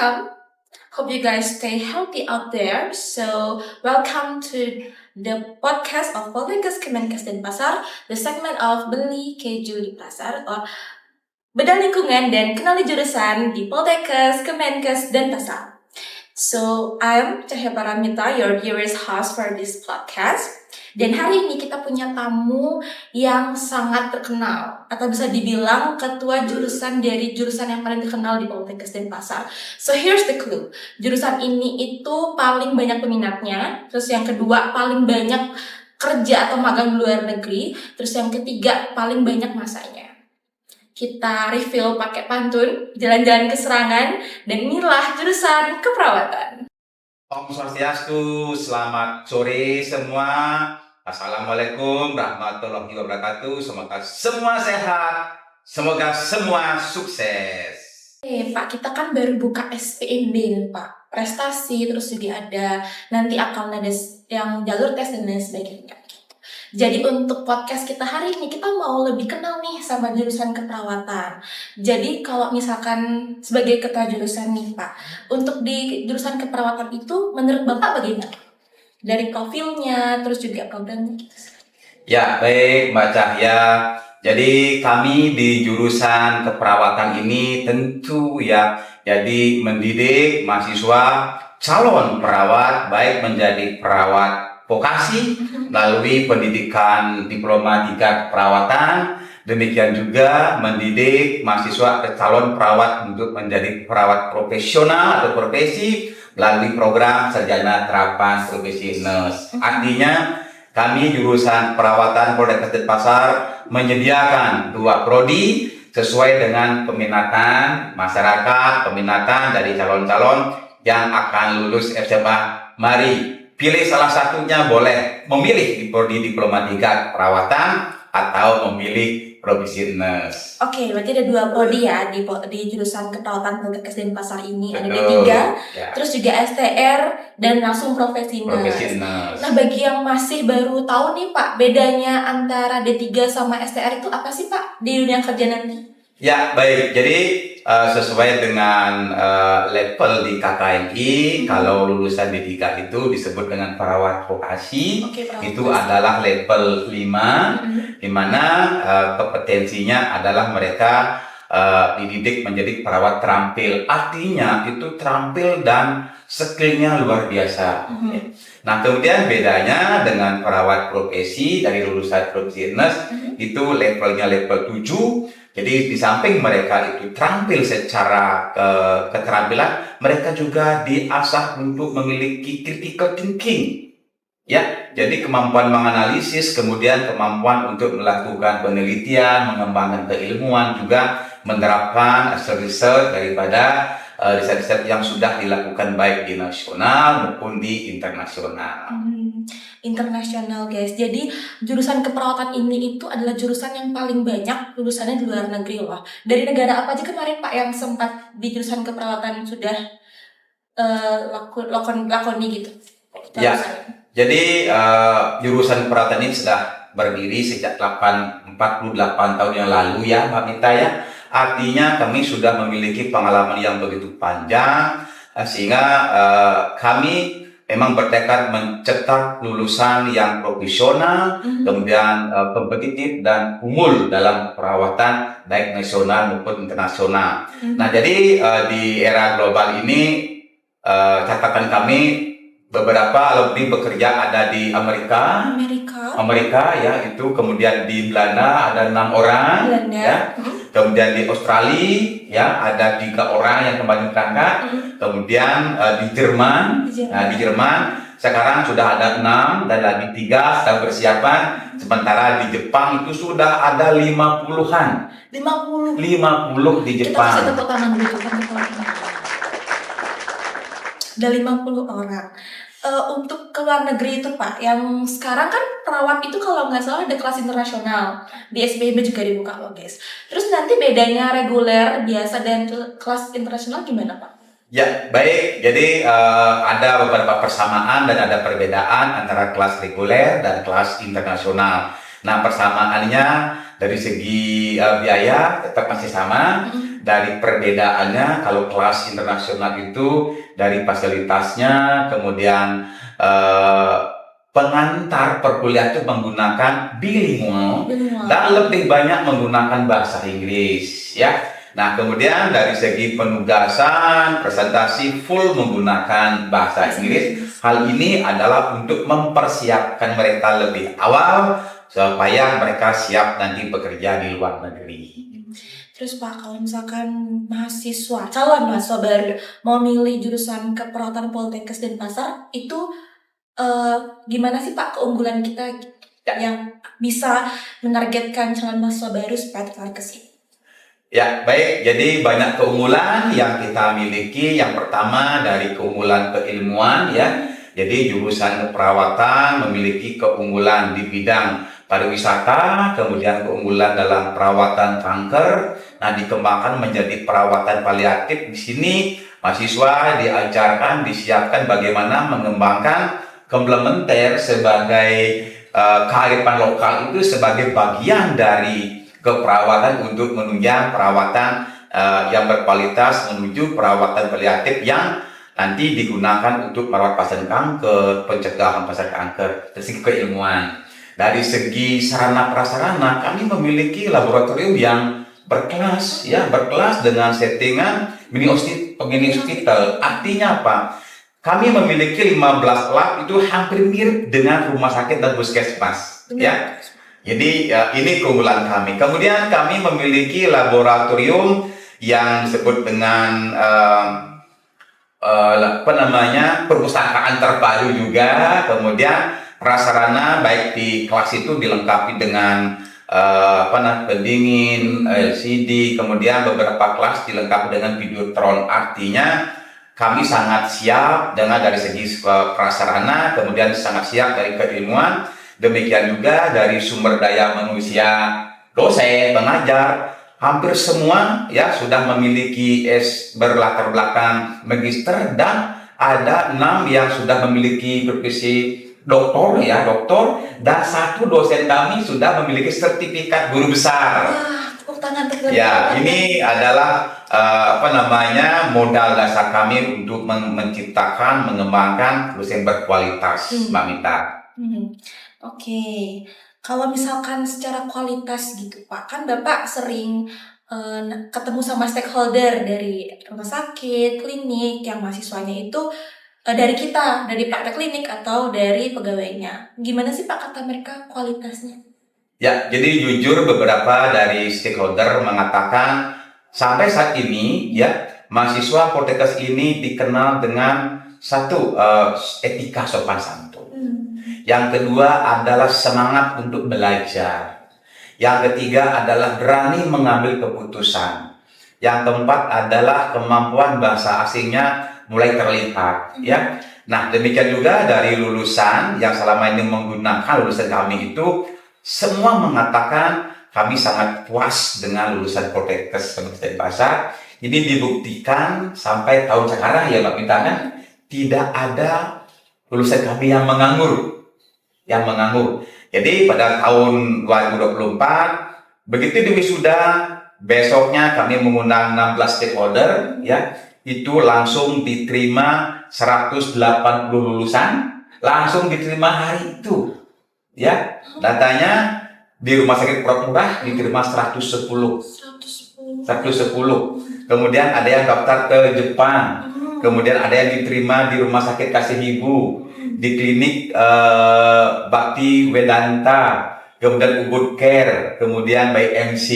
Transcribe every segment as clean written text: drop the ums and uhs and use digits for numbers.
welcome. Hope you guys stay healthy out there. So, welcome to the podcast of Poltekkes Kemenkes Denpasar, the segment of Beli Keju di Pasar, or Bedah Lingkungan dan Kenali Jurusan di Poltekkes Kemenkes Denpasar. So, I'm Cahya Paramita, your viewers host for this podcast. Dan hari ini kita punya tamu yang sangat terkenal, atau bisa dibilang ketua jurusan dari jurusan yang paling terkenal di Poltekkes Denpasar. So here's the clue, jurusan ini itu paling banyak peminatnya, terus yang kedua paling banyak kerja atau magang di luar negeri, terus yang ketiga paling banyak masanya. Kita reveal pakai pantun, jalan-jalan ke Serangan, dan inilah jurusan keperawatan. Om Swastiastu, selamat sore semua. Assalamualaikum warahmatullahi wabarakatuh. Semoga semua sehat, semoga semua sukses. Pak, kita kan baru buka SPMB nih, Pak. Prestasi, terus juga ada nanti akan ada yang jalur tes dan lain sebagainya. Jadi untuk podcast kita hari ini, kita mau lebih kenal nih sama jurusan keperawatan. Jadi kalau misalkan sebagai ketua jurusan nih Pak, untuk di jurusan keperawatan itu menurut Bapak bagaimana? Dari profilnya, terus juga programnya gitu. Ya, baik Mbak Cahya. Jadi kami di jurusan keperawatan ini tentu ya, jadi mendidik mahasiswa calon perawat, baik menjadi perawat vokasi melalui pendidikan diploma 3 keperawatan, demikian juga mendidik mahasiswa calon perawat untuk menjadi perawat profesional atau profesi melalui program sarjana terapan profesi nurse. Artinya kami jurusan perawatan Poltekkes Denpasar menyediakan 2 prodi sesuai dengan peminatan masyarakat, peminatan dari calon-calon yang akan lulus SMA. Mari pilih salah satunya, boleh memilih di prodi diploma 3 perawatan atau memilih profesi nurse. Oke, berarti ada 2 prodi ya di jurusan keperawatan Poltekkes Denpasar ini. Ada D3, ya. Terus juga STR dan langsung profesi nurse. Nah, bagi yang masih baru tahu nih Pak, bedanya antara D3 sama STR itu apa sih Pak di dunia kerja nanti? Ya, baik. Jadi sesuai dengan level di KKMI, kalau lulusan D3 itu disebut dengan perawat vokasi. Itu adalah level 5, di mana kompetensinya adalah mereka dididik menjadi perawat terampil. Artinya itu terampil dan skillnya luar biasa. Nah, kemudian bedanya dengan perawat profesi dari lulusan profesi nurse, itu levelnya level 7. Jadi di samping mereka itu terampil secara keterampilan, mereka juga diasah untuk memiliki critical thinking. Ya, jadi kemampuan menganalisis, kemudian kemampuan untuk melakukan penelitian, mengembangkan keilmuan, juga menerapkan hasil riset daripada riset-riset yang sudah dilakukan baik di nasional maupun di internasional. Internasional guys, jadi jurusan keperawatan ini itu adalah jurusan yang paling banyak lulusannya di luar negeri loh. Dari negara apa aja kemarin Pak yang sempat di jurusan keperawatan sudah lakoni gitu? Ya, jadi jurusan keperawatan ini sudah berdiri sejak 48 tahun yang lalu ya Mbak Mita ya. Artinya kami sudah memiliki pengalaman yang begitu panjang, sehingga kami memang bertekad mencetak lulusan yang profesional, kemudian kompetitif dan unggul dalam perawatan baik nasional maupun internasional. Nah, jadi di era global ini catatan kami beberapa alumni bekerja ada di Amerika ya, itu kemudian di Belanda ada 6 orang, ya. Kemudian di Australia ya ada 3 orang yang kembali berangkat. Kemudian di Jerman, di Jerman sekarang sudah ada 6 dan lagi 3 sedang persiapan. Sementara di Jepang itu sudah ada 50-an. 50 di Jepang. Kita bisa tepuk tangan dulu. Ada 50 orang. Untuk ke luar negeri itu Pak, yang sekarang kan perawat itu kalau nggak salah ada kelas internasional, di SPMB juga dibuka loh guys. Terus nanti bedanya reguler, biasa, dan kelas internasional gimana Pak? Ya, baik. Jadi ada beberapa persamaan dan ada perbedaan antara kelas reguler dan kelas internasional. Nah, persamaannya dari segi biaya tetap masih sama. dari perbedaannya. Kalau kelas internasional itu dari fasilitasnya, kemudian pengantar perkuliahan itu menggunakan bilingual dan lebih banyak menggunakan bahasa Inggris, ya. Nah, kemudian dari segi penugasan, presentasi full menggunakan bahasa Inggris. Hal ini adalah untuk mempersiapkan mereka lebih awal supaya mereka siap nanti bekerja di luar negeri. Terus Pak, kalau misalkan calon mahasiswa baru mau milih jurusan keperawatan Poltekkes Denpasar, itu gimana sih Pak keunggulan kita yang bisa menargetkan calon mahasiswa baru supaya tertarik ke sini? Ya, baik. Jadi banyak keunggulan yang kita miliki. Yang pertama dari keunggulan keilmuan, ya. Jadi jurusan keperawatan memiliki keunggulan di bidang pariwisata, kemudian keunggulan dalam perawatan kanker. Nah, dikembangkan menjadi perawatan paliatif. Di sini mahasiswa diajarkan, disiapkan bagaimana mengembangkan komplementer sebagai kearifan lokal itu sebagai bagian dari keperawatan untuk menunjang perawatan yang berkualitas menuju perawatan paliatif yang nanti digunakan untuk merawat pasien kanker, pencegahan pasien kanker. Dari segi keilmuan, dari segi sarana prasarana, kami memiliki laboratorium yang berkelas, ya, berkelas dengan settingan mini hospital. Artinya apa? Kami memiliki 15 lab itu hampir mirip dengan rumah sakit dan puskesmas, ya. Jadi ini keunggulan kami. Kemudian kami memiliki laboratorium yang disebut dengan perpustakaan terpadu juga. Kemudian prasarana baik di kelas itu dilengkapi dengan pendingin, LCD. Kemudian beberapa kelas dilengkapi dengan videotron. Artinya kami sangat siap dengan dari segi prasarana, kemudian sangat siap dari keilmuan. Demikian juga dari sumber daya manusia, dosen, pengajar, hampir semua ya sudah memiliki berlatar belakang magister, dan ada 6 yang sudah memiliki profesi doktor, ya, doktor, dan 1 dosen kami sudah memiliki sertifikat guru besar. Tepuk tangan. Ya, ini adalah modal dasar kami untuk menciptakan, mengembangkan dosen berkualitas, Mbak Mita. Oke. Kalau misalkan secara kualitas gitu Pak, kan Bapak sering ketemu sama stakeholder dari rumah sakit, klinik, yang mahasiswanya itu dari kita, dari praktek klinik atau dari pegawainya. Gimana sih Pak kata mereka kualitasnya? Ya, jadi jujur beberapa dari stakeholder mengatakan sampai saat ini, ya, mahasiswa Poltekkes ini dikenal dengan satu etika sopan santun. Yang kedua adalah semangat untuk belajar. Yang ketiga adalah berani mengambil keputusan. Yang keempat adalah kemampuan bahasa asingnya mulai terlihat, ya. Nah, demikian juga dari lulusan yang selama ini menggunakan lulusan kami itu semua mengatakan kami sangat puas dengan lulusan Poltekkes Denpasar. Ini dibuktikan sampai tahun sekarang, ya Mbak Mita, kan tidak ada lulusan kami yang menganggur. Jadi pada tahun 2024 begitu diwisuda, besoknya kami mengundang 16 stakeholder, ya, itu langsung diterima 180 lulusan, langsung diterima hari itu, ya. Datanya di Rumah Sakit Pura diterima 110. Kemudian ada yang daftar ke Jepang. Kemudian ada yang diterima di Rumah Sakit Kasih Ibu, di klinik Bakti Vedanta, kemudian Ubud Care, kemudian by MC.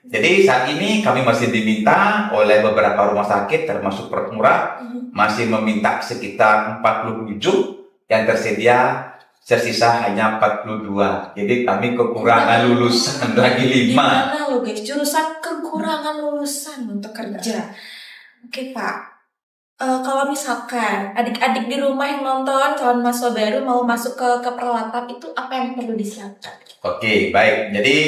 Jadi saat ini kami masih diminta oleh beberapa rumah sakit termasuk Permurah masih meminta sekitar 47, yang tersedia tersisa hanya 42. Jadi kami kekurangan lulusan lagi 5. Gimana lo guys, jurusan kekurangan lulusan untuk kerja. Oke Pak. Kalau misalkan adik-adik di rumah yang nonton calon mahasiswa baru mau masuk ke keperawatan, itu apa yang perlu disiapkan? Oke, baik. Jadi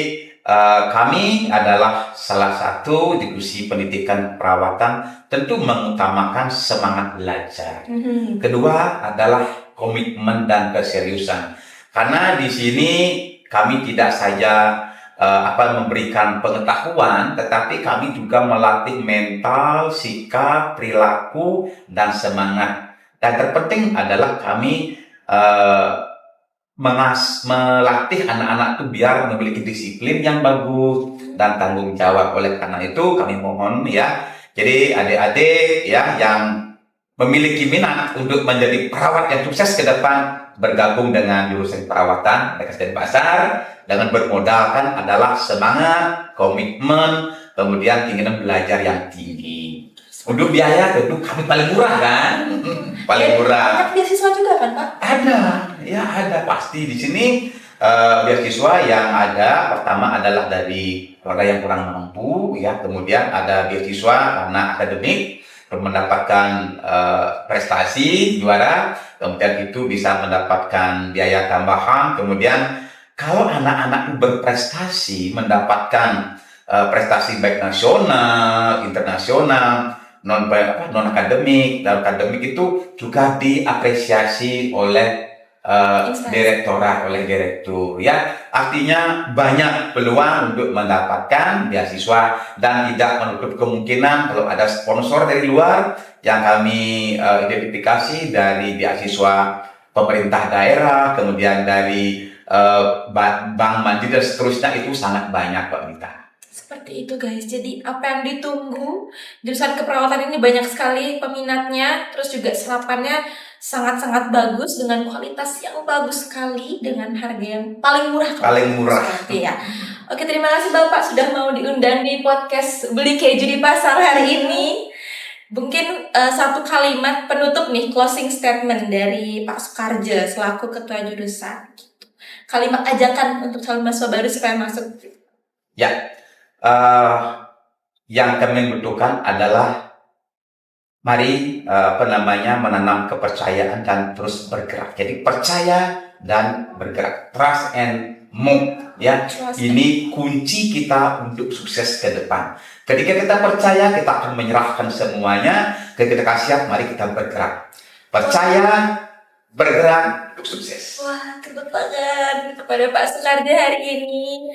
kami adalah salah satu divisi pendidikan perawatan, tentu mengutamakan semangat belajar. Kedua adalah komitmen dan keseriusan. Karena di sini kami tidak saja memberikan pengetahuan, tetapi kami juga melatih mental, sikap, perilaku, dan semangat. Dan terpenting adalah kami melatih anak-anak itu biar memiliki disiplin yang bagus dan tanggung jawab. Oleh karena itu kami mohon ya, jadi adik-adik ya yang memiliki minat untuk menjadi perawat yang sukses ke depan, bergabung dengan jurusan perawatan SDN Pasar dengan bermodalkan adalah semangat, komitmen, kemudian keinginan belajar yang tinggi. Untuk biaya tentu kami paling murah kan, paling murah. Banyak beasiswa juga kan Pak? Ada pasti di sini. Beasiswa yang ada pertama adalah dari keluarga yang kurang mampu ya, kemudian ada beasiswa karena akademik mendapatkan prestasi juara, kemudian itu bisa mendapatkan biaya tambahan. Kemudian kalau anak-anak berprestasi mendapatkan prestasi baik nasional, internasional, non akademik dan akademik itu juga diapresiasi oleh direktorat, oleh direktur ya, artinya banyak peluang untuk mendapatkan beasiswa dan tidak menutup kemungkinan kalau ada sponsor dari luar yang kami identifikasi dari beasiswa pemerintah daerah, kemudian dari bank mandiri dan seterusnya, itu sangat banyak Pak Mita. Seperti itu guys, jadi apa yang ditunggu, jurusan keperawatan ini banyak sekali peminatnya, terus juga serapannya sangat-sangat bagus dengan kualitas yang bagus sekali dengan harga yang paling murah. Paling murah. Seperti ya. Oke, terima kasih Bapak sudah mau diundang di podcast Beli Keju di Pasar hari ini. Mungkin satu kalimat penutup nih, closing statement dari Pak Sukarjo selaku ketua jurusan. Kalimat ajakan untuk calon mahasiswa baru supaya masuk. Ya, yang kami butuhkan adalah mari menanam kepercayaan dan terus bergerak. Jadi percaya dan bergerak, trust and move ya. Ini kunci kita untuk sukses ke depan. Ketika kita percaya, kita akan menyerahkan semuanya. Ketika kita siap, mari kita bergerak. Percaya, bergerak untuk sukses. Wah, tepuk tangan kepada Pak Sukarjo hari ini.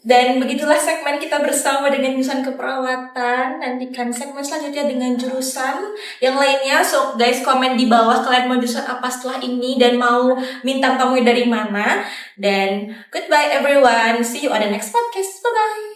Dan begitulah segmen kita bersama dengan jurusan keperawatan. Nantikan segmen selanjutnya dengan jurusan yang lainnya. So guys, komen di bawah kalian mau jurusan apa setelah ini dan mau minta tamu dari mana. Dan goodbye everyone. See you on the next podcast. Bye bye.